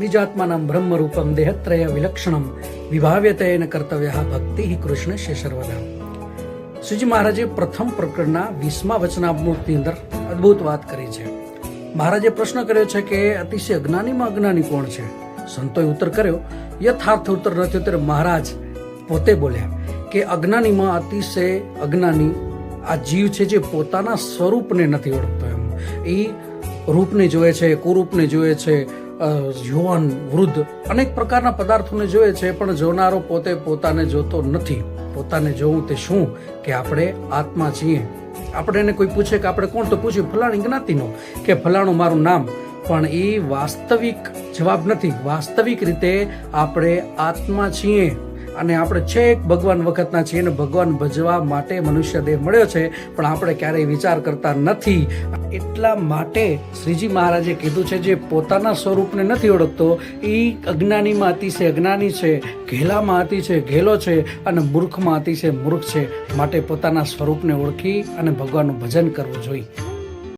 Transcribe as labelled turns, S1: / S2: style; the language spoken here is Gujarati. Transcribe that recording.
S1: નિજાત્માનં બ્રહ્મરૂપમ દેહત્રય વિલક્ષણમ વિભાવ્યતેન કર્તવ્ય ભક્તિ કૃષ્ણ શેષર્વદા. શ્રીજી મહારાજે પ્રથમ પ્રકરણના 20મા વચનામૃતની અંદર અદ્ભુત વાત કરી છે. મહારાજે પ્રશ્ન કર્યો છે કે અતિશય અજ્ઞાનીમાં અજ્ઞાની કોણ છે? સંતોએ ઉત્તર કર્યો, યથાર્થ ઉત્તર નથી. ત્યારે મહારાજ પોતે બોલ્યા કે અજ્ઞાનીમાં અતિશય અજ્ઞાની આ જીવ છે જે પોતાના સ્વરૂપને નથી ઓળખતો. એમ એ રૂપને જોવે છે, કુરૂપને જોવે છે, યુવાન વૃદ્ધ અનેક પ્રકારના પદાર્થોને જોવે છે, પણ જોનારો પોતે પોતાને જોતો નથી. પોતાને જોવું તે શું કે આપણે આત્મા છીએ. આપણે એને કોઈ પૂછે કે આપણે કોણ, તો પૂછ્યું ફલાણી જ્ઞાતિનો કે ફલાણું મારું નામ, પણ એ વાસ્તવિક જવાબ નથી. વાસ્તવિક રીતે આપણે આત્મા છીએ અને આપણે છેક ભગવાન વખતના છીએ અને ભગવાન ભજવા માટે મનુષ્ય દેહ મળ્યો છે, પણ આપણે ક્યારેય વિચાર કરતા નથી. એટલા માટે શ્રીજી મહારાજે કીધું છે જે પોતાના સ્વરૂપને નથી ઓળખતો એ અજ્ઞાનીમાં અતિશય અજ્ઞાની છે, ઘેલામાં અતિશય ઘેલો છે અને મૂર્ખમાં અતિશય મૂર્ખ છે. માટે પોતાના સ્વરૂપને ઓળખી અને ભગવાનનું ભજન કરવું જોઈએ.